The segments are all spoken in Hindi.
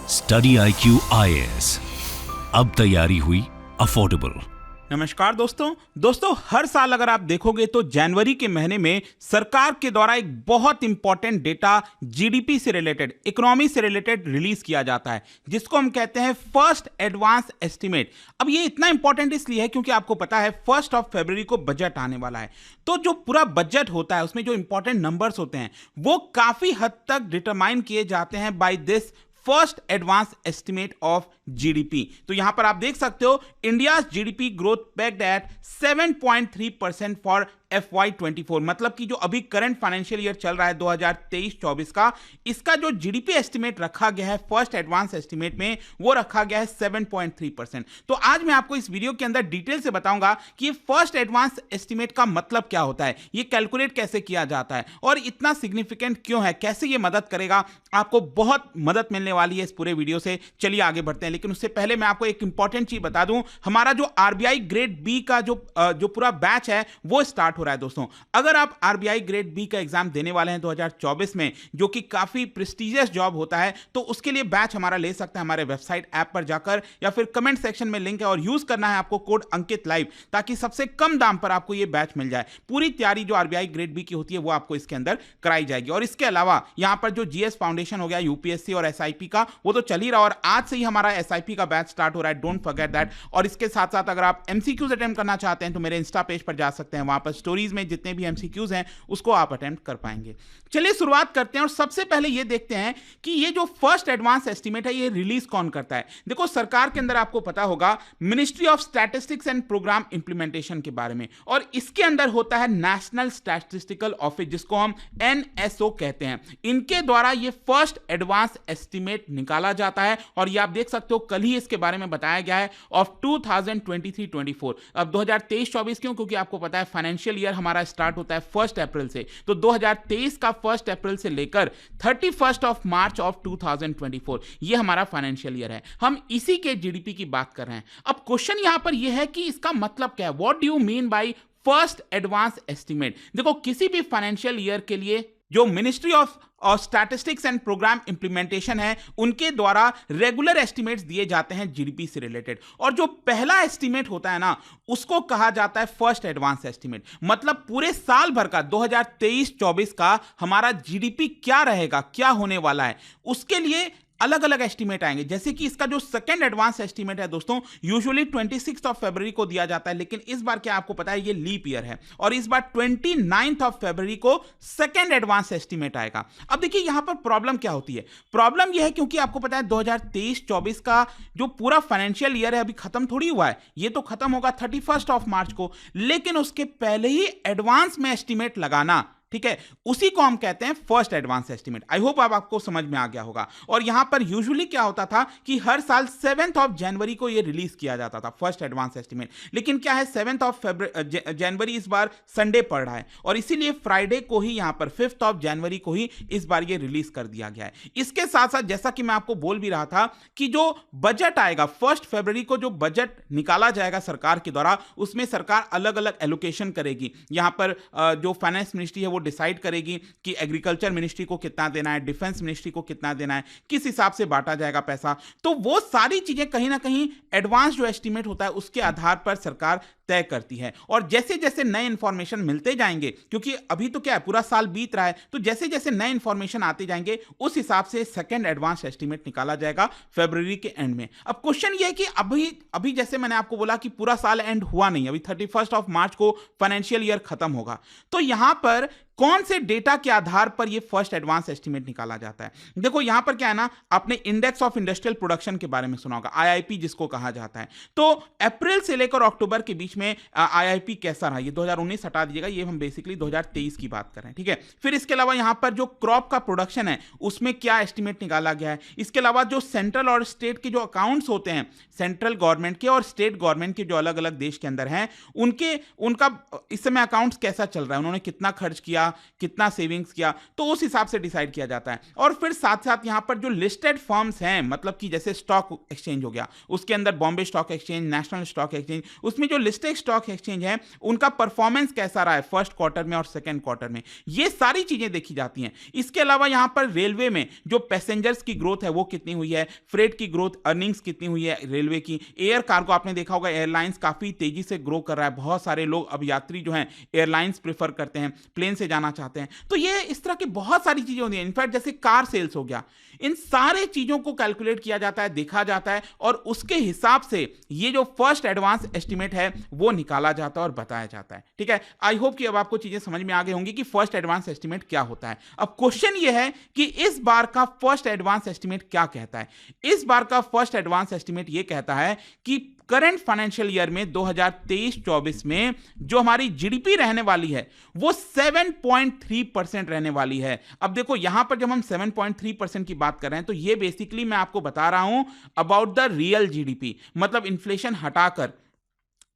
स्टडी IQ IAS, अब तैयारी हुई अफोर्डेबल। नमस्कार दोस्तों, हर साल अगर आप देखोगे तो जनवरी के महीने में सरकार के द्वारा एक बहुत इंपॉर्टेंट डेटा जीडीपी से रिलेटेड, इकोनॉमी से रिलेटेड रिलीज किया जाता है, जिसको हम कहते हैं फर्स्ट एडवांस एस्टिमेट। अब ये इतना इंपॉर्टेंट इसलिए है क्योंकि आपको पता है 1 फरवरी को बजट आने वाला है। तो जो पूरा बजट होता है उसमें जो इंपॉर्टेंट नंबर्स होते हैं वो काफी हद तक डिटरमाइन किए जाते हैं by this first advance estimate of GDP. तो यहां पर आप देख सकते हो India GDP growth pegged at 7.3% for FY24, मतलब कि जो अभी करंट फाइनेंशियल ईयर चल रहा है 2023-24 का, इसका जो जीडीपी एस्टिमेट रखा गया है फर्स्ट एडवांस एस्टिमेट में वो रखा गया है 7.3%। तो आज मैं आपको इस वीडियो के अंदर डिटेल से बताऊंगा कि ये फर्स्ट एडवांस एस्टिमेट का मतलब क्या होता है, ये कैलकुलेट कैसे किया जाता है और इतना सिग्निफिकेंट क्यों है, कैसे ये मदद करेगा। आपको बहुत मदद मिलने वाली है इस पूरे वीडियो से। चलिए आगे बढ़ते हैं, लेकिन उससे पहले मैं आपको एक इंपॉर्टेंट चीज बता दूं। हमारा जो आरबीआई ग्रेड बी का जो पूरा बैच है वो स्टार्ट हो रहा है दोस्तों। अगर आप आरबीआई ग्रेड बी का एग्जाम देने वाले हैं 2024 में, जो कि काफी प्रेस्टिजियस जॉब होता है, तो उसके लिए बैच हमारा ले सकते हैं हमारे वेबसाइट ऐप पर जाकर, या फिर कमेंट सेक्शन में लिंक है और यूज करना है आपको कोड अंकित लाइव, ताकि सबसे कम दाम पर आपको यह बैच मिल जाए। पूरी तैयारी जो आरबीआई ग्रेड बी की होती है वो आपको इसके अंदर कराई जाएगी। और इसके अलावा यहां पर जो जीएस फाउंडेशन हो गया, यूपीएससी और एसआईपी का, वो तो चल ही रहा, और आज से ही हमारा एसआईपी का बैच स्टार्ट हो रहा है, डोंट फॉरगेट दैट। और इसके साथ साथ अगर आप एमसीक्यूज अटेम्प्ट करना चाहते हैं तो मेरे इंस्टा पेज पर जा सकते हैं, वहां पर स्टोरीज में जितने भी एमसीक्यूज हैं उसको आप अटेम्प्ट कर पाएंगे। चलिए शुरुआत करते हैं और सबसे पहले ये देखते हैं कि ये जो फर्स्ट एडवांस एस्टिमेट है ये रिलीज कौन करता है। देखो, सरकार के अंदर आपको पता होगा ministry of statistics and programme implementation के बारे में, और इसके अंदर होता है नेशनल स्टैटिस्टिकल ऑफिस, जिसको हम NSO कहते हैं। इनके द्वारा ये फर्स्ट एडवांस एस्टिमेट निकाला जाता है, और ये आप देख सकते हो कल ही इसके बारे में बताया गया है ऑफ 2023-24। अब 2023-24 क्यों? क्योंकि आपको पता है फाइनेंशियल ईयर हमारा स्टार्ट होता है 1 अप्रैल से, तो 2023 का 1 अप्रैल से लेकर 31 मार्च ऑफ 2024 ये हमारा फाइनेंशियल ईयर है। हम इसी के जीडीपी की बात कर रहे हैं। अब क्वेश्चन यहां पर यह है कि इसका मतलब क्या है, what do you mean by first advance estimate. देखो, किसी भी फाइनेंशियल ईयर के लिए जो ministry of statistics and programme implementation है उनके द्वारा रेगुलर एस्टिमेट्स दिए जाते हैं जीडीपी से रिलेटेड, और जो पहला एस्टिमेट होता है ना उसको कहा जाता है फर्स्ट एडवांस एस्टिमेट। मतलब पूरे साल भर का 2023-24 का हमारा जीडीपी क्या रहेगा, क्या होने वाला है, उसके लिए अलग अलग एस्टिमेट आएंगे। जैसे कि इसका जो सेकंड एडवांस एस्टिमेट है दोस्तों, यूजुअली 26 फरवरी को दिया जाता है, लेकिन इस बार क्या आपको पता है ये लीप ईयर है, और इस बार 29 फरवरी को सेकंड एडवांस एस्टिमेट आएगा। अब देखिए यहां पर प्रॉब्लम क्या होती है। प्रॉब्लम यह है क्योंकि आपको पता है 2023-24 का जो पूरा फाइनेंशियल ईयर है अभी खत्म थोड़ी हुआ है, ये तो खत्म होगा 31 मार्च को, लेकिन उसके पहले ही एडवांस में एस्टिमेट लगाना, ठीक है, उसी को हम कहते हैं first advance estimate. I hope आपको समझ में आ गया होगा। और यहां पर यूजुअली क्या होता था कि हर साल 7 जनवरी को यह रिलीज किया जाता था फर्स्ट एडवांस एस्टिमेट, लेकिन क्या है 7 जनवरी इस बार संडे पड़ रहा है, और इसीलिए फ्राइडे को ही यहां पर 5 जनवरी को ही इस बार ये रिलीज कर दिया गया है। इसके साथ साथ जैसा कि मैं आपको बोल भी रहा था कि जो बजट आएगा 1 फरवरी को, जो बजट निकाला जाएगा सरकार के द्वारा, उसमें सरकार अलग अलग एलोकेशन करेगी। यहां पर जो फाइनेंस मिनिस्ट्री है वो डिसाइड करेगी कि एग्रीकल्चर मिनिस्ट्री को कितना देना है, डिफेंस मिनिस्ट्री को कितना देना है, किस हिसाब से बांटा जाएगा पैसा। तो वो सारी चीजें कहीं ना कहीं एडवांस जो एस्टिमेट होता है उसके आधार पर सरकार तय करती है। और जैसे जैसे नए इंफॉर्मेशन मिलते जाएंगे, क्योंकि अभी तो क्या है पूरा साल बीत रहा है, तो जैसे जैसे नए इंफॉर्मेशन आते जाएंगे उस हिसाब से सेकंड एडवांस एस्टिमेट निकाला जाएगा फरवरी के एंड में। अब क्वेश्चन ये है कि अभी जैसे मैंने आपको बोला कि पूरा साल एंड हुआ नहीं, अभी 31 मार्च को फाइनेंशियल ईयर खत्म होगा, तो यहां पर कौन से डेटा के आधार पर यह फर्स्ट एडवांस एस्टिमेट निकाला जाता है। देखो यहां पर क्या है ना, आपने इंडेक्स ऑफ इंडस्ट्रियल प्रोडक्शन के बारे में सुना होगा, आईआईपी जिसको कहा जाता है। तो अप्रैल से लेकर अक्टूबर के बीच में आईआईपी कैसा रहा, ये 2019 हटा दीजिएगा, ये हम बेसिकली 2023 की बात कर रहे हैं, ठीक है। फिर इसके अलावा यहां पर जो क्रॉप का प्रोडक्शन है उसमें क्या एस्टिमेट निकाला गया है। इसके अलावा जो सेंट्रल और स्टेट के जो अकाउंट्स होते हैं, सेंट्रल गवर्नमेंट के और स्टेट गवर्नमेंट के जो अलग अलग देश के अंदर हैं, उनका इस समय अकाउंट्स कैसा चल रहा है, उन्होंने कितना खर्च किया, किया, कितना सेविंग्स किया, तो उस हिसाब से डिसाइड किया जाता है। और फिर साथ साथ यहाँ पर जो लिस्टेड फर्म्स हैं, मतलब कि जैसे स्टॉक एक्सचेंज हो गया, उसके अंदर Bombay stock exchange, national stock exchange, उसमें जो लिस्टेड स्टॉक एक्सचेंज है उनका परफॉर्मेंस कैसा रहा है फर्स्ट क्वार्टर में और सेकेंड क्वार्टर में, ये सारी चीजें देखी जाती हैं। इसके अलावा यहाँ पर रेलवे में जो पैसेंजर्स की ग्रोथ है वो कितनी हुई है, फ्रेट की ग्रोथ, अर्निंग्स कितनी हुई है रेलवे की, एयर कार्गो आपने देखा होगा एयरलाइंस काफी तेजी से ग्रो कर रहा है, बहुत सारे लोग अब यात्री जो हैं एयरलाइंस प्रेफर करते हैं, प्लेन से जाना चाहते हैं। तो ये इस तरह की बहुत सारी चीजें होती हैं। इनफैक्ट जैसे कार सेल्स हो गया, इन सारे चीजों को कैलकुलेट किया जाता है, देखा जाता है और उसके हिसाब से ये जो फर्स्ट एडवांस एस्टिमेट है वो निकाला जाता है और बताया जाता है। ठीक है, आई होप कि अब आपको चीजें समझ में आ गई होंगी कि फर्स्ट एडवांस एस्टिमेट क्या होता है। अब क्वेश्चन ये है कि इस बार का फर्स्ट एडवांस एस्टिमेट क्या कहता है। इस बार का फर्स्ट एडवांस एस्टिमेट ये कहता है कि करंट फाइनेंशियल ईयर में 2023-24 में जो हमारी जीडीपी रहने वाली है वो 7.3% रहने वाली है। अब देखो यहां पर जब हम 7.3% की बात कर रहे हैं तो ये बेसिकली मैं आपको बता रहा हूं अबाउट द रियल जीडीपी, मतलब इन्फ्लेशन हटाकर।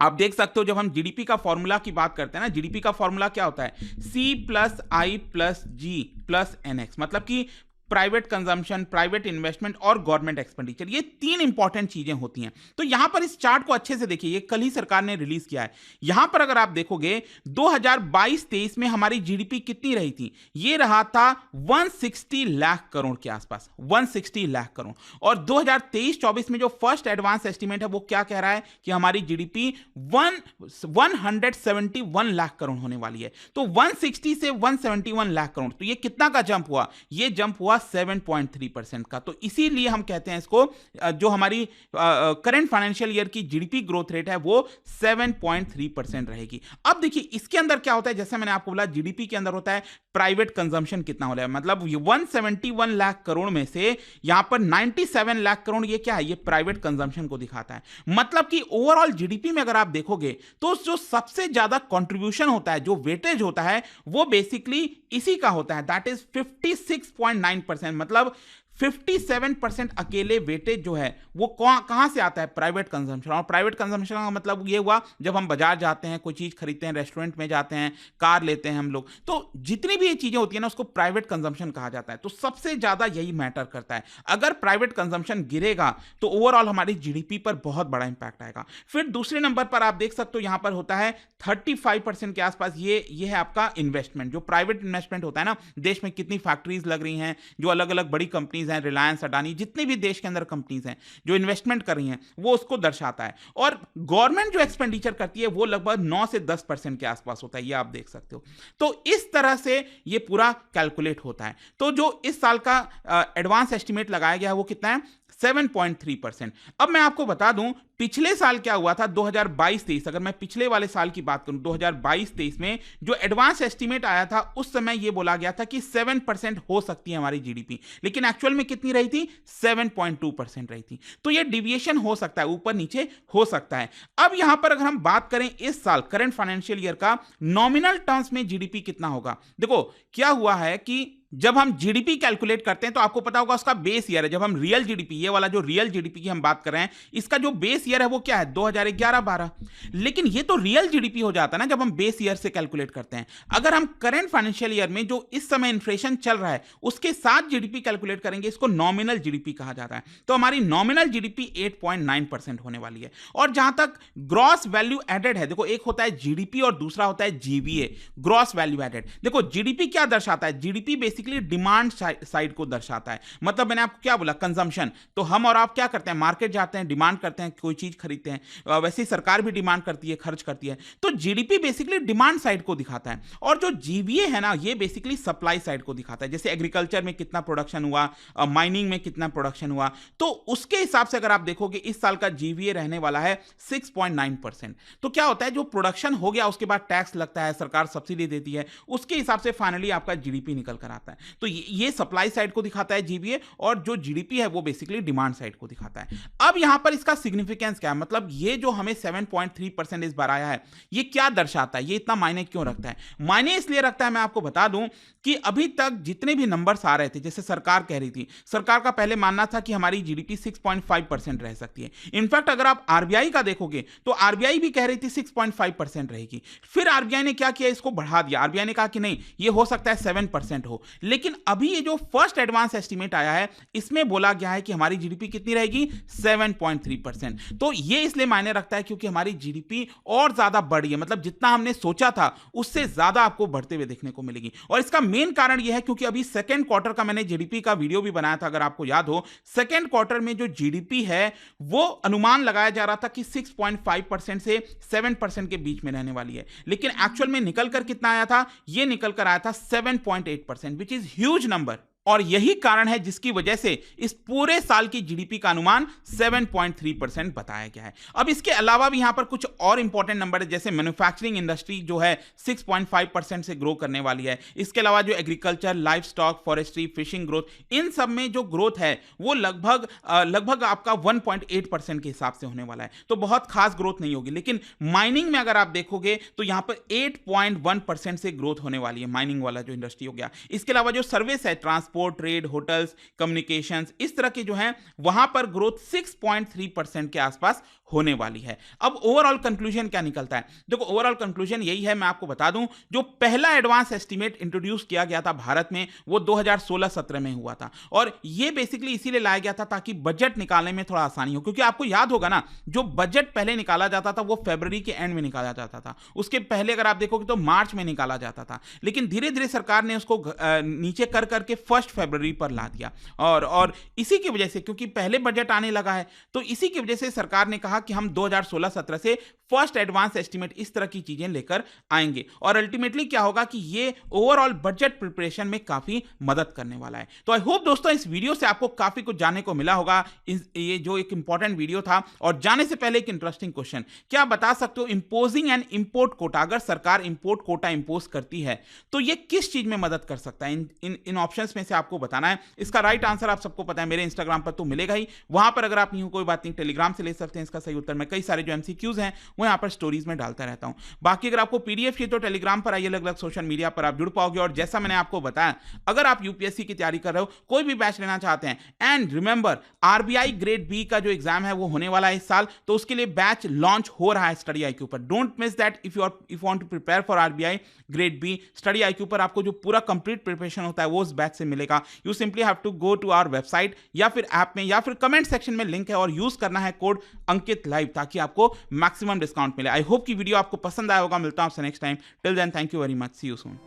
आप देख सकते हो जब हम जीडीपी का फॉर्मूला की बात करते हैं ना, जीडीपी का फॉर्मूला क्या होता है, C+I+G+NX, मतलब कि प्राइवेट कंजम्पशन, प्राइवेट इन्वेस्टमेंट और गवर्नमेंट एक्सपेंडिचर, ये तीन इंपॉर्टेंट चीजें होती हैं। तो यहां पर इस चार्ट को अच्छे से देखिए, ये कल ही सरकार ने रिलीज किया है। यहां पर अगर आप देखोगे 2022-23 में हमारी जीडीपी कितनी रही थी, ये रहा था 160 लाख करोड़ के आसपास, 160 लाख करोड़। और 2023-24 में जो फर्स्ट एडवांस एस्टिमेट है वो क्या कह रहा है कि हमारी जीडीपी 171 लाख करोड़ होने वाली है। तो 160 से 171 लाख करोड़, तो ये कितना का जंप हुआ, ये जंप हुआ 7.3% का। तो इसीलिए हम कहते हैं इसको, जो हमारी करंट फाइनेंशियल ईयर की जीडीपी ग्रोथ रेट है वो 7.3% रहेगी। अब देखिए इसके अंदर क्या होता है, जैसे मैंने आपको बोला जीडीपी के अंदर होता है प्राइवेट कंजम्पशन कितना हो रहा है, मतलब 171 लाख करोड़ में से यहां पर 97 लाख करोड़ ये क्या है, ये प्राइवेट कंजम्पशन को दिखाता है। मतलब कि ओवरऑल जीडीपी में अगर आप देखोगे तो जो सबसे ज्यादा कंट्रीब्यूशन होता है, जो वेटेज होता है वो बेसिकली इसी का होता है, दैट इज 56.9%, मतलब 57% अकेले वेटेज जो है वो कहां से आता है, प्राइवेट कंजम्पशन। और प्राइवेट कंजम्पशन का मतलब ये हुआ जब हम बाजार जाते हैं, कोई चीज खरीदते हैं, रेस्टोरेंट में जाते हैं, कार लेते हैं हम लोग, तो जितनी भी ये चीजें होती है ना उसको प्राइवेट कंजम्पशन कहा जाता है। तो सबसे ज्यादा यही मैटर करता है। अगर प्राइवेट कंजम्पशन गिरेगा तो ओवरऑल हमारी जीडीपी पर बहुत बड़ा इंपैक्ट आएगा। फिर दूसरे नंबर पर आप देख सकते हो यहां पर होता है 35% के आसपास, ये है आपका इन्वेस्टमेंट, जो प्राइवेट इन्वेस्टमेंट होता है ना, देश में कितनी फैक्ट्रीज लग रही हैं, जो अलग अलग बड़ी कंपनीज हैं, रिलायंस, अडानी, जितने भी देश के अंदर कंपनीज हैं जो इन्वेस्टमेंट कर रही हैं, वो उसको दर्शाता है। और गवर्नमेंट जो एक्सपेंडिचर करती है वो लगभग 9 से 10% के आसपास होता है, ये आप देख सकते हो। तो इस तरह से ये पूरा कैलकुलेट होता है। तो जो इस साल का एडवांस एस्टिमेट लगाया गया है वो कितना है, 7.3%। अब मैं आपको बता दूं पिछले साल क्या हुआ था, 2022-23, अगर मैं पिछले वाले साल की बात करूं 2022-23 में जो एडवांस एस्टिमेट आया था उस समय यह बोला गया था कि 7% हो सकती है हमारी जीडीपी, लेकिन एक्चुअल में कितनी रही थी, 7.2% रही थी। तो यह डिविएशन हो सकता है, ऊपर नीचे हो सकता है। अब यहां पर अगर हम बात करें इस साल करंट फाइनेंशियल ईयर का नॉमिनल टर्म्स में जीडीपी कितना होगा, देखो क्या हुआ है कि जब हम जीडीपी कैलकुलेट करते हैं तो आपको पता होगा उसका बेस ईयर है। जब हम रियल जीडीपी, ये वाला जो रियल जीडीपी की हम बात कर रहे हैं, इसका जो बेस ईयर है वो क्या है, 2011-12। लेकिन ये तो रियल जीडीपी हो जाता है ना जब हम बेस ईयर से कैलकुलेट करते हैं। अगर हम करंट फाइनेंशियल ईयर में जो इस समय इन्फ्लेशन चल रहा है उसके साथ जीडीपी कैलकुलेट करेंगे, इसको नॉमिनल जीडीपी कहा जाता है। तो हमारी नॉमिनल जीडीपी 8.9% होने वाली है। और जहां तक ग्रॉस वैल्यू एडेड है, देखो एक होता है जीडीपी और दूसरा होता है जीवीए, ग्रॉस वैल्यू एडेड। देखो जीडीपी क्या दर्शाता है, जीडीपी डिमांड साइड को दर्शाता है। मतलब मैंने आपको क्या बोला, कंजम्पशन। तो हम और आप क्या करते हैं, मार्केट जाते हैं, डिमांड करते हैं, कोई चीज खरीदते हैं, वैसे ही सरकार भी डिमांड करती है, खर्च करती है। तो जीडीपी बेसिकली डिमांड साइड को दिखाता है। और जो जीवीए है ना, ये बेसिकली सप्लाई साइड को दिखाता है। जैसे एग्रीकल्चर में कितना प्रोडक्शन हुआ, माइनिंग में कितना प्रोडक्शन हुआ, तो उसके हिसाब से अगर आप देखोगे इस साल का जीवीए रहने वाला है 6.9%। तो क्या होता है, जो प्रोडक्शन हो गया उसके बाद टैक्स लगता है, सरकार सब्सिडी देती है, उसके हिसाब से फाइनली आपका जीडीपी निकल कर आता है। जाता है। तो ये सप्लाई साइड को दिखाता है जीबीए, और जो जीडीपी है वो बेसिकली डिमांड साइड को दिखाता है। अब यहां पर इसका सिग्निफिकेंस क्या है, मतलब ये जो हमें 7.3% इस बार आया है, ये क्या दर्शाता है, ये इतना मायने क्यों रखता है? मायने इसलिए रखता है, मैं आपको बता दूं कि अभी तक जितने भी नंबर्स आ रहे थे, जैसे सरकार कह रही थी, सरकार का पहले मानना था कि हमारी जीडीपी 6.5% रह सकती है। इनफैक्ट अगर आप आरबीआई का देखोगे तो आरबीआई भी कह रही थी 6.5% रहेगी। फिर आरबीआई ने क्या किया, इसको बढ़ा दिया। आरबीआई ने कहा कि नहीं, ये हो सकता है 7% हो। लेकिन अभी ये जो फर्स्ट एडवांस एस्टीमेट आया है, इसमें बोला गया है कि हमारी जीडीपी कितनी रहेगी, 7.3%। तो ये इसलिए मायने रखता है क्योंकि हमारी जीडीपी और ज्यादा बढ़ी है, मतलब जितना हमने सोचा था उससे ज्यादा आपको बढ़ते हुए देखने को मिलेगी। और इसका मेन कारण यह है क्योंकि अभी सेकेंड क्वार्टर का मैंने जीडीपी का वीडियो भी बनाया था, अगर आपको याद हो। सेकेंड क्वार्टर में जो जीडीपी है वो अनुमान लगाया जा रहा था कि 6.5% से 7% के बीच में रहने वाली है, लेकिन एक्चुअल में निकल कर कितना आया था, ये निकल कर आया था 7.8%, विच इज ह्यूज नंबर। और यही कारण है जिसकी वजह से इस पूरे साल की जीडीपी का अनुमान 7.3% बताया गया है। अब इसके अलावा भी यहां पर कुछ और इंपॉर्टेंट नंबर है, जैसे मैन्युफैक्चरिंग इंडस्ट्री जो है 6.5% से ग्रो करने वाली है। इसके अलावा जो agriculture, life stock, forestry, fishing growth, इन सब में जो ग्रोथ है वो लगभग आपका 1.8% के हिसाब से होने वाला है। तो बहुत खास ग्रोथ नहीं होगी। लेकिन माइनिंग में अगर आप देखोगे तो यहां पर 8.1% से ग्रोथ होने वाली है, माइनिंग वाला जो इंडस्ट्री हो गया। इसके अलावा जो सर्विस है, ट्रांसपोर्ट, ट्रेड, होटल्स, कम्युनिकेशंस, इस तरह के जो हैं वहां पर ग्रोथ 6.3% के आसपास होने वाली है। अब ओवरऑल कंक्लूजन क्या निकलता है? देखो, ओवरऑल कंक्लूजन यही है, मैं आपको बता दूं, जो पहला एडवांस एस्टीमेट इंट्रोड्यूस किया गया था भारत में वो 2016-17 में हुआ था, और ये बेसिकली इसीलिए लाया गया था ताकि बजट निकालने में थोड़ा आसानी हो। क्योंकि आपको याद होगा ना, जो बजट पहले निकाला जाता था वो फरवरी के एंड में निकाला जाता था, उसके पहले अगर आप देखोगे तो मार्च में निकाला जाता था। लेकिन धीरे धीरे सरकार ने उसको नीचे कर करके 1 फरवरी पर ला दिया, और इसी की वजह से, क्योंकि पहले बजट आने लगा है, तो इसी की वजह से सरकार ने कहा कि हम 2016-17 से फर्स्ट एडवांस एस्टीमेट, इस तरह की चीजें लेकर आएंगे। और अल्टीमेटली क्या होगा कि ये ओवरऑल बजट प्रिपरेशन में काफी मदद करने वाला है। तो आई होप दोस्तों इस वीडियो से आपको काफी कुछ जानने को मिला होगा। ये जो एक इंपॉर्टेंट वीडियो था। और जाने से पहले एक इंटरेस्टिंग क्वेश्चन, क्या आप बता सकते हो इंपोजिंग एन इंपोर्ट कोटा, अगर सरकार इंपोर्ट कोटा इंपोज करती है तो ये किस चीज में मदद कर सकता है? इन ऑप्शंस में से आपको बताना है। इसका राइट आंसर आप सबको पता है, मेरे इंस्टाग्राम पर तो मिलेगा ही, वहां पर अगर आप नहीं हो कोई बात नहीं, टेलीग्राम से ले सकते हैं इसका सही उत्तर। मैं कई सारे जो एमसीक्यूज हैं वो यहां पर स्टोरीज में डालता रहता हूं। बाकी अगर आपको पीडीएफ चाहिए तो टेलीग्राम पर आइए, अलग अलग सोशल मीडिया पर आप जुड़ पाओगे। और जैसा मैंने आपको बताया, अगर आप यूपीएससी की तैयारी कर रहे हो, कोई भी बैच लेना चाहते हैं, and remember RBI grade B का जो एग्जाम है वो होने वाला है इस साल, तो उसके लिए बैच लॉन्च हो रहा है स्टडी आईक्यू पर। Don't miss that if you want to prepare for RBI grade B. Study IQ पर आपको जो पूरा कंप्लीट प्रिपरेशन होता है वो उस बैच से मिलेगा। You simply have to go to our website या फिर ऐप में या फिर कमेंट सेक्शन में लिंक है, और यूज करना है कोड अंकित लाइव ताकि आपको मैक्सिमम डिस्काउंट मिले। आई होप कि वीडियो आपको पसंद आया होगा। मिलता हूं आपसे next time. Till then, thank you very much, see you soon.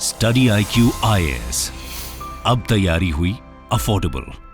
Study IQ IAS, अब तैयारी हुई अफोर्डेबल।